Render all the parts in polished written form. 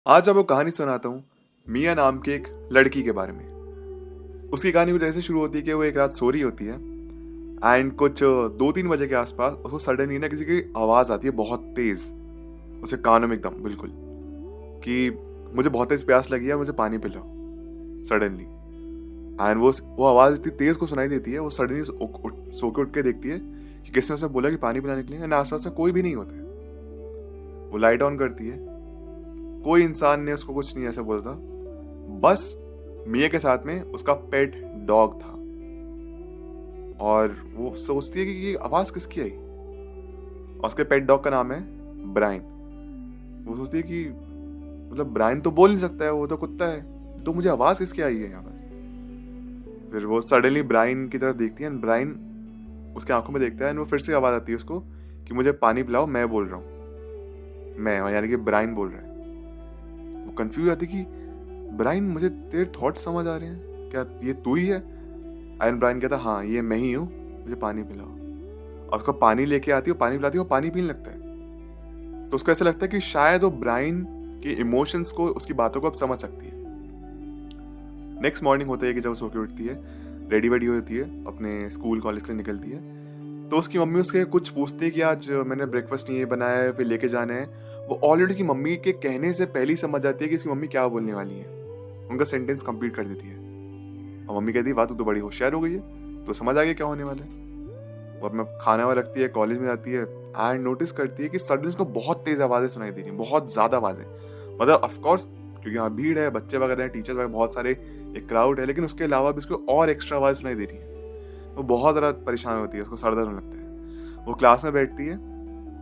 आज आपको कहानी सुनाता हूँ मिया नाम के एक लड़की के बारे में। उसकी कहानी कुछ ऐसे शुरू होती है कि वो एक रात सो रही होती है एंड कुछ 2-3 बजे के आसपास उसको सडनली ना किसी की आवाज़ आती है बहुत तेज़, उसे कानों में एकदम बिल्कुल कि मुझे बहुत तेज़ प्यास लगी है, मुझे पानी पिलाओ सडनली। एंड वो आवाज़ इतनी तेज़ को सुनाई देती है, वो सडनली सो के उठ के देखती है कि किसी ने उसे बोला कि पानी पिलाने के लिए, एंड आसपास में कोई भी नहीं होता है। वो लाइट ऑन करती है, कोई इंसान ने उसको कुछ नहीं ऐसा बोलता, बस मिया के साथ में उसका पेट डॉग था। और वो सोचती है कि ये आवाज किसकी आई, और उसके पेट डॉग का नाम है ब्राइन। वो सोचती है कि मतलब ब्राइन तो बोल नहीं सकता है, वो तो कुत्ता है, तो मुझे आवाज किसकी आई है यहाँ बस। फिर वो सडनली ब्राइन की तरफ देखती है एंड ब्राइन उसके आंखों में देखता है एंड वो फिर से आवाज आती है उसको कि मुझे पानी पिलाओ, मैं बोल रहा हूँ, मैं यानी कि ब्राइन बोल रहा है। वो कंफ्यूज आती कि ब्राइन मुझे तेरे थॉट्स समझ आ रहे हैं, क्या ये तू ही है? एंड ब्राइन कहता हाँ ये मैं ही हूँ, मुझे पानी पिलाओ। और उसको पानी लेके आती है, पानी पिलाती है, वो पानी पीने लगता है। तो उसको ऐसा लगता है कि शायद वो ब्राइन के इमोशंस को, उसकी बातों को अब समझ सकती है। नेक्स्ट मॉर्निंग होता है कि जब वो सो के उठती है, रेडी वेडी होती है, अपने स्कूल कॉलेज के लिए निकलती है, तो उसकी मम्मी उसके कुछ पूछती है कि आज मैंने ब्रेकफास्ट नहीं बनाया है, फिर लेके जाना है। वो ऑलरेडी की मम्मी के कहने से पहले ही समझ जाती है कि इसकी मम्मी क्या बोलने वाली है, उनका सेंटेंस कंप्लीट कर देती है। और मम्मी कहती है वाह तू तो बड़ी होशियार हो गई है, तो समझ आ गया क्या होने वाला है। वो अपना खाना वाला रखती है, कॉलेज में जाती है एंड नोटिस करती है कि सडनली उसको बहुत तेज आवाज़ें सुनाई दे रही हैं, बहुत ज़्यादा आवाज़ें। मतलब ऑफकोर्स क्योंकि यहाँ भीड़ है, बच्चे वगैरह हैं, टीचर्स वगैरह बहुत सारे, एक क्राउड है, लेकिन उसके अलावा भी उसको और एक्स्ट्रा आवाज़ सुनाई दे रही है। वो बहुत ज़्यादा परेशान होती है, उसको सर दर्द होने लगता है। वो क्लास में बैठती है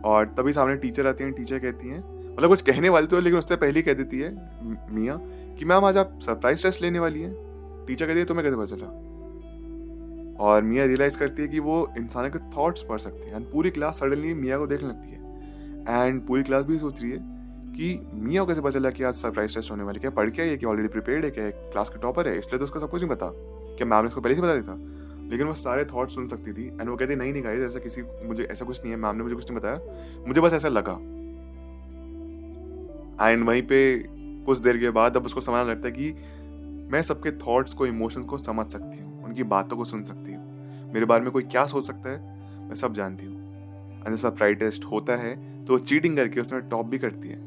और तभी सामने टीचर आती हैं। टीचर कहती हैं, मतलब कुछ कहने वाली तो है, लेकिन उससे पहले कह देती है मिया कि मैम आज आप सरप्राइज टेस्ट लेने वाली हैं। टीचर कहती है तुम्हें कैसे पता चला? और मिया रियलाइज करती है कि वो इंसान के थॉट्स पढ़ सकती है एंड पूरी क्लास सडनली मिया को देखने लगती है एंड पूरी क्लास भी सोच रही है कि मिया को कैसे पता चला कि आज सरप्राइज टेस्ट होने वाली, क्या पढ़ के आई है, कि ऑलरेडी प्रिपेयर्ड है, क्या क्लास के टॉपर है, इसलिए तो उसको सब कुछ नहीं पता, क्या मैम ने उसको पहले से बता दिया था। लेकिन वो सारे थॉट सुन सकती थी एंड वो कहती नहीं गाइस, ऐसा किसी मुझे ऐसा कुछ नहीं है, मैम ने मुझे कुछ नहीं बताया, मुझे बस ऐसा लगा। एंड वहीं पे कुछ देर के बाद अब उसको समझने लगता है कि मैं सबके थॉट्स को, इमोशंस को समझ सकती हूँ, उनकी बातों को सुन सकती हूँ, मेरे बारे में कोई क्या सोच सकता है मैं सब जानती हूँ। एंड जब सरप्राइज टेस्ट होता है तो वो चीटिंग करके उसमें टॉप भी करती है।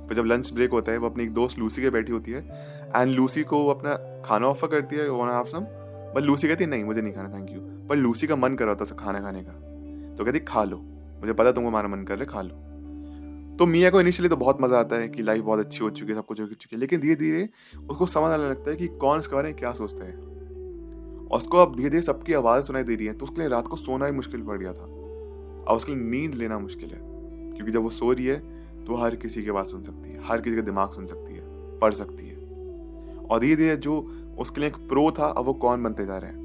फिर जब लंच ब्रेक होता है, वो अपनी एक दोस्त लूसी के बैठी होती है एंड लूसी को वो अपना खाना ऑफर करती है, वन हाफ सम, पर लूसी कहती है नहीं मुझे नहीं खाना थैंक यू। पर लूसी का मन कर रहा था खाना खाने का, तो कहती खा लो, मुझे पता तुमको हमारा मन कर रहा है, खा लो। तो मिया को इनिशियली तो बहुत मजा आता है कि लाइफ बहुत अच्छी हो चुकी है, सब कुछ हो चुकी है, लेकिन धीरे धीरे उसको समझ आने लगता है कि कौन इसके बारे में क्या सोचता है। और उसको अब धीरे धीरे सबकी आवाज़ सुनाई दे रही है, तो उसके लिए रात को सोना ही मुश्किल पड़ गया था। अब उसके लिए नींद लेना मुश्किल है, क्योंकि जब वो सो रही है तो हर किसी की आवाज़ सुन सकती है, हर किसी का दिमाग सुन सकती है, पढ़ सकती है। और धीरे धीरे जो उसके लिए एक प्रो था, अब वो कौन बनते जा रहा है,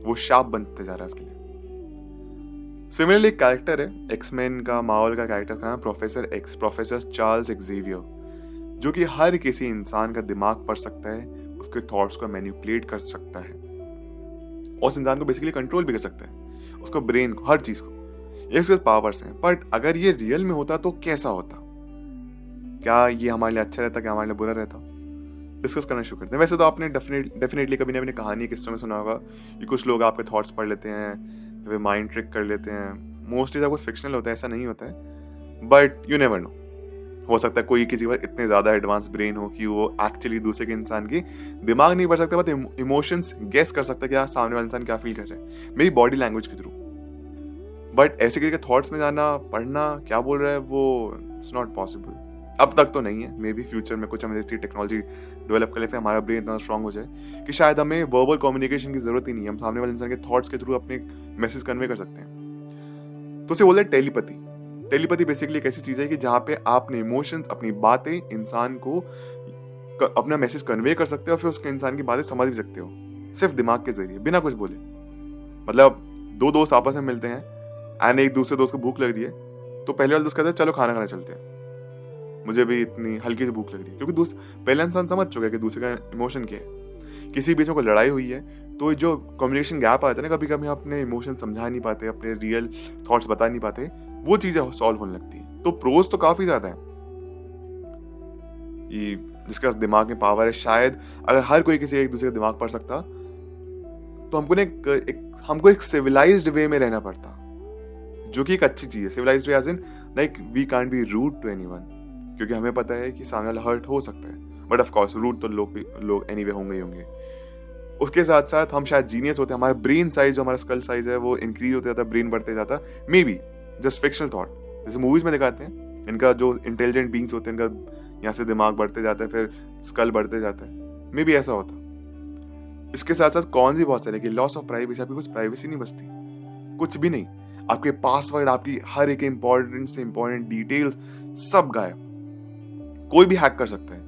वो शाप बनते जा रहा है उसके लिए। सिमिलरली एक कैरेक्टर है एक्समैन का, मार्वल का कैरेक्टर का नाम professor x, professor Charles Xavier, जो कि हर किसी इंसान का दिमाग पढ़ सकता है, उसके थॉट्स को मैनिपुलेट कर सकता है और उस इंसान को बेसिकली कंट्रोल भी कर सकता है, उसको ब्रेन को, हर चीज को। ये उसके पावर्स हैं। बट अगर ये रियल में होता तो कैसा होता? क्या ये हमारे लिए अच्छा रहता, क्या हमारे लिए बुरा रहता? डिस्कस करना शुरू करते हैं। वैसे तो आपने डेफिनेटली कभी ना कभी कहानी, किस्सों में सुना होगा कि कुछ लोग आपके थॉट्स पढ़ लेते हैं, वे माइंड ट्रिक कर लेते हैं। मोस्टली सब कुछ फिक्शनल होता है, ऐसा नहीं होता है, बट यू नेवर नो। हो सकता है कोई किसी के पास इतने ज़्यादा एडवांस ब्रेन हो कि वो एक्चुअली दूसरे के इंसान की दिमाग नहीं पढ़ सकता, बट इमोशंस गेस कर सकता है कि सामने वाला इंसान क्या फील कर रहा है मेरी बॉडी लैंग्वेज के थ्रू। बट ऐसे किसी के थॉट्स में जाना, पढ़ना क्या बोल रहा है, वो इट्स नॉट पॉसिबल। अब तक तो नहीं है, मे बी फ्यूचर में कुछ हमें ऐसी टेक्नोलॉजी डेवलप कर ले, फिर हमारा ब्रेन इतना स्ट्रांग हो जाए कि शायद हमें वर्बल कम्युनिकेशन की जरूरत ही नहीं है, हम सामने वाले इंसान के थॉट्स के थ्रू अपने मैसेज कन्वे कर सकते हैं। तो उसे बोलते हैं टेलीपैथी। टेलीपैथी बेसिकली एक ऐसी चीज है कि जहाँ पे आप अपने इमोशंस, अपनी बातें इंसान को अपना मैसेज कन्वे कर सकते हो, फिर उसके इंसान की बातें समझ भी सकते हो सिर्फ दिमाग के जरिए, बिना कुछ बोले। मतलब दो दोस्त आपस में मिलते हैं एंड एक दूसरे दोस्त को भूख लग रही है, तो पहले वाले दोस्त कहते हैं चलो खाना खाने चलते हैं, मुझे भी इतनी हल्की सी भूख लग रही है, क्योंकि पहला इंसान समझ चुका है कि दूसरे का इमोशन क्या है। किसी बीच में कोई लड़ाई हुई है तो जो कम्युनिकेशन गैप आता है ना, कभी कभी अपने इमोशन समझा नहीं पाते, अपने रियल थॉट्स बता नहीं पाते, वो चीजें सॉल्व होने लगती है। तो प्रोज तो काफी ज्यादा है, कि जिसका दिमाग में पावर है, शायद अगर हर कोई किसी एक दूसरे का दिमाग पढ़ सकता तो हमको एक सिविलाइज्ड वे में रहना पड़ता, जो कि एक अच्छी चीज़ है। Civilised way as in like we can't be rude to anyone, क्योंकि हमें पता है कि सामने वाला हर्ट हो सकता है, बट ऑफ कोर्स रूड तो लोग एनीवे होंगे ही होंगे। उसके साथ साथ हम शायद जीनियस होते हैं, हमारा ब्रेन साइज, जो हमारा स्कल साइज है वो इंक्रीज होते जाता है, ब्रेन बढ़ते जाता, may be just fictional thought, जैसे मूवीज में दिखाते हैं इनका जो इंटेलिजेंट बींग्स होते हैं इनका यहाँ से दिमाग बढ़ते जाता है, फिर स्कल बढ़ते जाता है, मे बी ऐसा होता। इसके साथ साथ कौन सी बहुत सारे कि लॉस ऑफ प्राइवेसी, आपकी कुछ प्राइवेसी नहीं बचती, कुछ भी नहीं, आपके पासवर्ड, आपकी हर एक इंपॉर्टेंट से इंपॉर्टेंट डिटेल्स सब गायब, कोई भी हैक कर सकता है,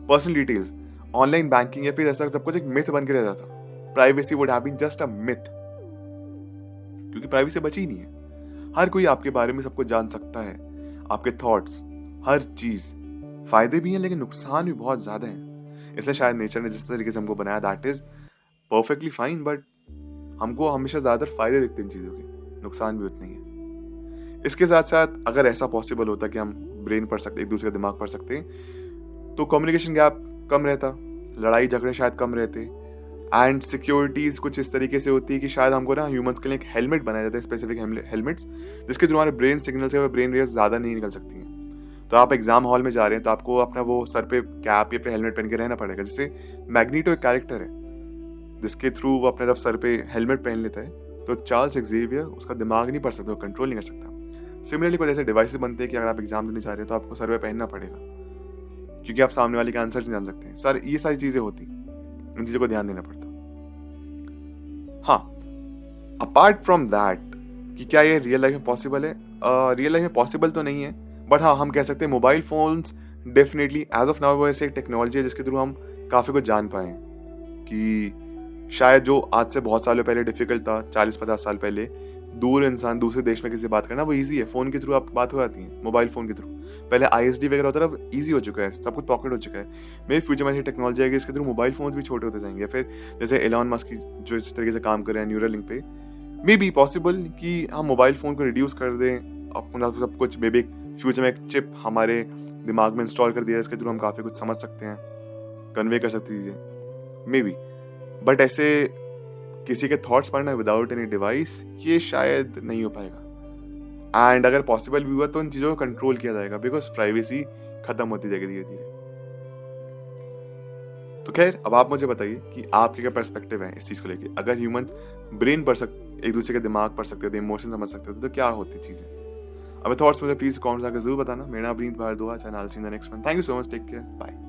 पर्सनल डिटेल्स, ऑनलाइन बैंकिंग या फिर ऐसा सब कुछ एक मिथ बन के रह जाता। Privacy would have been just a myth, क्योंकि प्राइवेसी बची ही नहीं है। हर कोई आपके बारे में सब कुछ जान सकता है, आपके थॉट्स, हर चीज। फायदे भी हैं लेकिन नुकसान भी बहुत ज्यादा है। इसलिए शायद नेचर ने जिस तरीके से हमको बनाया that is perfectly fine, but हमको हमेशा ज्यादातर फायदे दिखते हैं इन चीजों के, नुकसान भी उतने ही है। इसके साथ साथ अगर ऐसा पॉसिबल होता कि हम ब्रेन पढ़ सकते, एक दूसरे का दिमाग पढ़ सकते, तो कम्युनिकेशन गैप कम रहता, लड़ाई झगड़े शायद कम रहते, एंड सिक्योरिटीज कुछ इस तरीके से होती है कि शायद हमको ना ह्यूमंस के लिए एक हेलमेट बनाया जाता है, स्पेसिफिक हेलमेट्स, जिसके थ्रू हमारे ब्रेन सिग्नल से ब्रेन वेव ज्यादा नहीं निकल सकती हैं। तो आप एग्जाम हॉल में जा रहे हैं तो आपको अपना वो सर पे कैप या पे हेलमेट पहन के रहना पड़ेगा। जैसे मैग्नीटो एक कैरेक्टर है जिसके थ्रू वो अपने जब सर पे हेलमेट पहन लेता है तो चार्ल्स एक्जेवियर उसका दिमाग नहीं पढ़ सकता, वो कंट्रोल नहीं कर सकता। सिमिलरली कुछ ऐसे डिवाइसेस बनते हैं कि अगर आप एग्जाम देने जा रहे हैं तो आपको सर पे पहनना पड़ेगा, क्योंकि आप सामने वाले के आंसर नहीं जान सकते हैं। सर ये सारी चीजें होती, इन चीजों को ध्यान देना पड़ता। हाँ, अपार्ट फ्रॉम दैट कि क्या ये रियल लाइफ में पॉसिबल है, रियल लाइफ में पॉसिबल तो नहीं है, बट हाँ हम कह सकते हैं mobile phones definitely as of now वो ऐसे एक टेक्नोलॉजी है जिसके थ्रू हम काफ़ी कुछ जान पाए कि शायद जो आज से बहुत सालों पहले डिफिकल्ट था, 40-50 साल पहले, दूर इंसान दूसरे देश में किसी से बात करना वो इजी है, फ़ोन के थ्रू आप बात हो जाती है, मोबाइल फ़ोन के थ्रू। पहले ISD वगैरह होता था, अब ईजी हो चुका है, सब कुछ पॉकेट हो चुका है। मेरे फ्यूचर में ऐसी टेक्नोलॉजी आएगी इसके थ्रू मोबाइल फोन भी छोटे होते जाएंगे। फिर जैसे एलॉन मस्क की जो इस तरीके से काम कर रहे हैं न्यूरल लिंक पे, मे बी पॉसिबल कि हम मोबाइल फ़ोन को रिड्यूस कर दें, अपना सब कुछ, मे बी फ्यूचर में एक चिप हमारे दिमाग में इंस्टॉल कर दिया, इसके थ्रू हम काफ़ी कुछ समझ सकते हैं, कन्वे कर सकते चीज़ें, मे बी। बट ऐसे किसी के थॉट्स पढ़ना विदाउट एनी डिवाइस ये शायद नहीं हो पाएगा। एंड अगर पॉसिबल भी हुआ तो इन चीज़ों को कंट्रोल किया जाएगा, बिकॉज प्राइवेसी खत्म होती जाएगी धीरे धीरे। तो खैर, अब आप मुझे बताइए कि आपके क्या पर्सपेक्टिव है इस चीज़ को लेके। अगर ह्यूमंस ब्रेन पढ़ सकते, एक दूसरे के दिमाग पढ़ सकते थे, इमोशन समझ सकते थे, तो क्या होती चीज़ें। अब थॉट्स मुझे प्लीज कमेंट्स आकर जरूर बताना। मेरा नाम Preet Bhardwaj, and I will see you in the next one. Thank you so much, take care, bye.